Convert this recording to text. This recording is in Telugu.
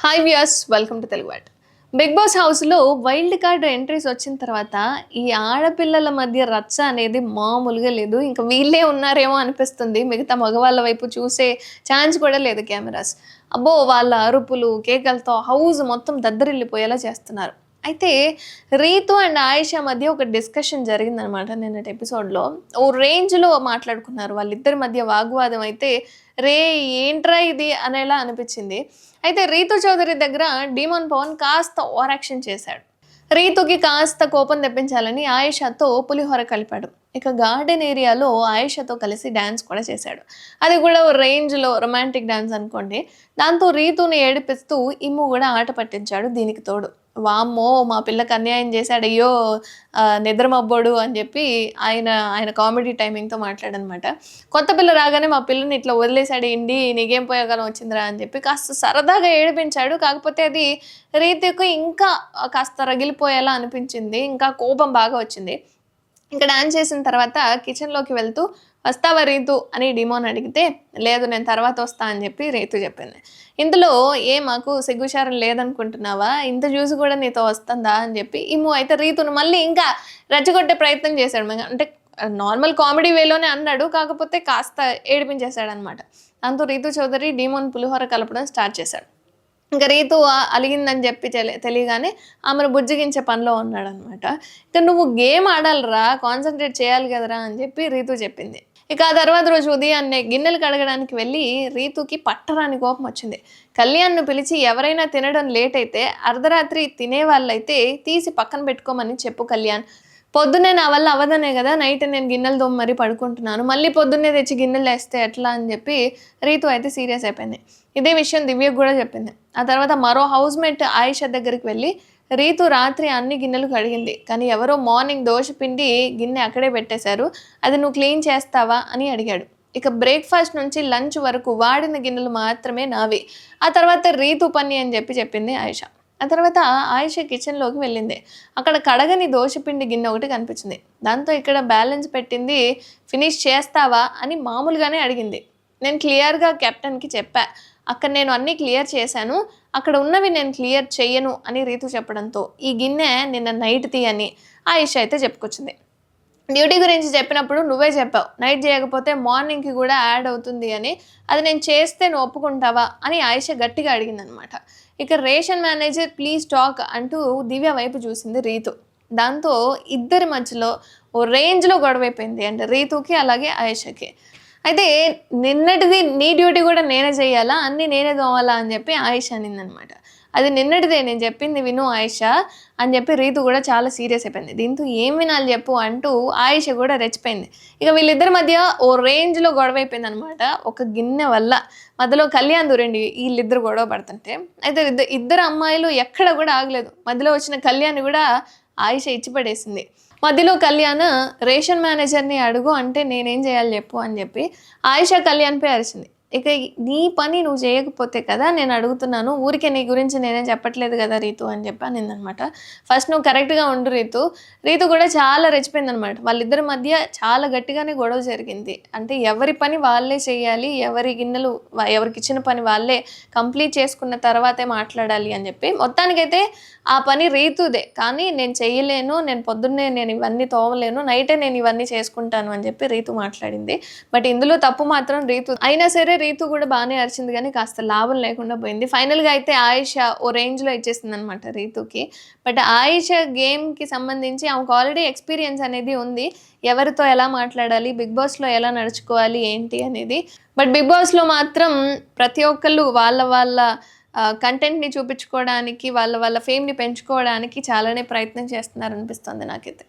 Hi viewers, welcome to Telugu what. Bigg Boss హౌస్లో వైల్డ్ కార్డ్ ఎంట్రీస్ వచ్చిన తర్వాత ఈ ఆడపిల్లల మధ్య రచ్చ అనేది మామూలుగా లేదు. ఇంకా వీళ్ళే ఉన్నారేమో అనిపిస్తుంది. మిగతా మగవాళ్ళ వైపు చూసే ఛాన్స్ కూడా లేదు కెమెరాస్. అబ్బో, వాళ్ళ అరుపులు కేకలతో హౌస్ మొత్తం దద్దరిల్లిపోయేలా చేస్తున్నారు. అయితే రీతు అండ్ ఆయిషా మధ్య ఒక డిస్కషన్ జరిగిందనమాట నిన్నటి ఎపిసోడ్లో. ఓ రేంజ్లో మాట్లాడుకున్నారు. వాళ్ళిద్దరి మధ్య వాగ్వాదం అయితే రే ఏంట్రా ఇది అనేలా అనిపించింది. అయితే రీతు చౌదరి దగ్గర డీమోన్ పవన్ కాస్త ఓవర్ యాక్షన్ చేశాడు. రీతుకి కాస్త కోపం తెప్పించాలని ఆయిషాతో పులిహోర కలిపాడు. ఇక గార్డెన్ ఏరియాలో ఆయిషాతో కలిసి డ్యాన్స్ కూడా చేశాడు. అది కూడా ఓ రేంజ్లో రొమాంటిక్ డ్యాన్స్ అనుకోండి. దాంతో రీతుని ఏడిపిస్తూ ఇమ్ము కూడా ఆట పట్టించాడు. దీనికి తోడు వామ్మో మా పిల్లకి అన్యాయం చేశాడు, అయ్యో నిద్రమబ్బోడు అని చెప్పి ఆయన ఆయన కామెడీ టైమింగ్తో మాట్లాడనమాట. కొత్త పిల్ల రాగానే మా పిల్లని ఇట్లా వదిలేశాడు ఏంటి, నీకేం పోయేకాలం వచ్చిందిరా అని చెప్పి కాస్త సరదాగా ఏడిపించాడు. కాకపోతే అది రీతికి ఇంకా కాస్త రగిలిపోయేలా అనిపించింది. ఇంకా కోపం బాగా వచ్చింది. ఇంకా డాన్స్ చేసిన తర్వాత కిచెన్లోకి వెళ్తూ వస్తావా రీతు అని డిమోన్ అడిగితే లేదు నేను తర్వాత వస్తా అని చెప్పి రీతు చెప్పింది. ఇందులో మాకు సిగ్గుచారం లేదనుకుంటున్నావా, ఇంత చూసి కూడా నీతో వస్తుందా అని చెప్పి ఇమ్ము అయితే రీతును మళ్ళీ ఇంకా రెచ్చగొట్టే ప్రయత్నం చేశాడు. అంటే నార్మల్ కామెడీ వేలోనే అన్నాడు, కాకపోతే కాస్త ఏడిపించేశాడు అనమాట. దాంతో రీతు చౌదరి డిమోన్ పులిహోర కలపడం స్టార్ట్ చేశాడు. ఇంకా రీతు అలిగిందని చెప్పి తెలియగానే ఆమెను బుజ్జగించే పనిలో ఉన్నాడనమాట. ఇక నువ్వు గేమ్ ఆడాలిరా, కాన్సన్ట్రేట్ చేయాలి కదరా అని చెప్పి రీతు చెప్పింది. ఇక ఆ తర్వాత రోజు ఉదయాన్నే గిన్నెలు కడగడానికి వెళ్ళి రీతుకి పట్టరాని కోపం వచ్చింది. కళ్యాణ్ను పిలిచి ఎవరైనా తినడం లేట్ అయితే అర్ధరాత్రి తినే వాళ్ళైతే తీసి పక్కన పెట్టుకోమని చెప్పు కళ్యాణ్, పొద్దున్నే నా వల్ల అవ్వదనే కదా నైట్ నేను గిన్నెలు దోమ మరీ పడుకుంటున్నాను, మళ్ళీ పొద్దున్నే తెచ్చి గిన్నెలు వేస్తే ఎట్లా అని చెప్పి రీతు అయితే సీరియస్ అయిపోయింది. ఇదే విషయం దివ్యకు కూడా చెప్పింది. ఆ తర్వాత మరో హౌస్మేట్ ఆయిషా దగ్గరికి వెళ్ళి రీతు రాత్రి అన్ని గిన్నెలు కడిగింది, కానీ ఎవరో మార్నింగ్ దోశ పిండి గిన్నె అక్కడే పెట్టేశారు, అది నువ్వు క్లీన్ చేస్తావా అని అడిగాడు. ఇక బ్రేక్ఫాస్ట్ నుంచి లంచ్ వరకు వాడిన గిన్నెలు మాత్రమే నావి, ఆ తర్వాత రీతు పని అని చెప్పింది ఆయిషా. ఆ తర్వాత ఆయిషా కిచెన్లోకి వెళ్ళింది. అక్కడ కడగని దోశపిండి గిన్నె ఒకటి కనిపించింది. దాంతో ఇక్కడ బ్యాలెన్స్ పెట్టింది ఫినిష్ చేస్తావా అని మామూలుగానే అడిగింది. నేను క్లియర్గా కెప్టెన్కి చెప్పా, అక్కడ నేను అన్నీ క్లియర్ చేశాను, అక్కడ ఉన్నవి నేను క్లియర్ చెయ్యను అని రీతు చెప్పడంతో ఈ గిన్నె నిన్న నైట్ తీయని ఆయిషా అయితే చెప్పుకొచ్చింది. డ్యూటీ గురించి చెప్పినప్పుడు నువ్వే చెప్పావు, నైట్ చేయకపోతే మార్నింగ్కి కూడా యాడ్ అవుతుంది అని, అది నేను చేస్తే నువ్వు ఒప్పుకుంటావా అని ఆయిషా గట్టిగా అడిగిందనమాట. ఇక రేషన్ మేనేజర్ ప్లీజ్ టాక్ అంటూ దివ్య వైపు చూసింది రీతు. దాంతో ఇద్దరి మధ్యలో ఓ రేంజ్లో గొడవైపోయింది, అంటే రీతుకి అలాగే ఆయిషాకి. అయితే నిన్నటిది నీ డ్యూటీ కూడా నేనే చేయాలా, అన్నీ నేనే తోమాలా అని చెప్పి ఆయిషా అనిందనమాట. అది నిన్నటిదే, నేను చెప్పింది విను ఆయిషా అని చెప్పి రీతు కూడా చాలా సీరియస్ అయిపోయింది. దీంతో ఏం వినాలి చెప్పు అంటూ ఆయిషా కూడా రెచ్చిపోయింది. ఇక వీళ్ళిద్దరి మధ్య ఓ రేంజ్లో గొడవ అయిపోయింది అనమాట, ఒక గిన్నె వల్ల. మధ్యలో కళ్యాణ్ దూరండి వీళ్ళిద్దరు గొడవ పడుతుంటే, అయితే ఇద్దరు అమ్మాయిలు ఎక్కడ కూడా ఆగలేదు. మధ్యలో వచ్చిన కళ్యాణ్ కూడా ఆయిషా ఇచ్చిపడేసింది. మధ్యలో కళ్యాణ్ రేషన్ మేనేజర్ని అడుగు అంటే నేనేం చేయాలి చెప్పు అని చెప్పి ఆయిషా కళ్యాణ్పై అరిచింది. ఇక నీ పని నువ్వు చేయకపోతే కదా నేను అడుగుతున్నాను, ఊరికే నీ గురించి నేనేం చెప్పట్లేదు కదా రీతు అని చెప్పి అనిందనమాట. ఫస్ట్ నువ్వు కరెక్ట్గా ఉండు రీతు. రీతు కూడా చాలా రెచ్చిపోయింది అనమాట. వాళ్ళిద్దరి మధ్య చాలా గట్టిగానే గొడవ జరిగింది. అంటే ఎవరి పని వాళ్ళే చేయాలి, ఎవరి గిన్నెలు ఎవరికి ఇచ్చిన పని వాళ్ళే కంప్లీట్ చేసుకున్న తర్వాతే మాట్లాడాలి అని చెప్పి. మొత్తానికైతే ఆ పని రీతుదే, కానీ నేను చేయలేను, నేను పొద్దున్నే నేను ఇవన్నీ తోమలేను, నైటే నేను ఇవన్నీ చేసుకుంటాను అని చెప్పి రీతు మాట్లాడింది. బట్ ఇందులో తప్పు మాత్రం రీతు. అయినా సరే రీతు కూడా బాగానే అరిచింది, కానీ కాస్త లాభం లేకుండా పోయింది. ఫైనల్గా అయితే ఆయిషా ఓ రేంజ్లో ఇచ్చేసింది అనమాట రీతుకి. బట్ ఆయిషా గేమ్కి సంబంధించి ఆమెకు ఆల్రెడీ ఎక్స్పీరియన్స్ అనేది ఉంది, ఎవరితో ఎలా మాట్లాడాలి, బిగ్ బాస్లో ఎలా నడుచుకోవాలి ఏంటి అనేది. బట్ బిగ్ బాస్లో మాత్రం ప్రతి ఒక్కళ్ళు వాళ్ళ కంటెంట్ని చూపించుకోవడానికి, వాళ్ళ ఫేమ్ని పెంచుకోవడానికి చాలానే ప్రయత్నం చేస్తున్నారు అనిపిస్తుంది నాకైతే.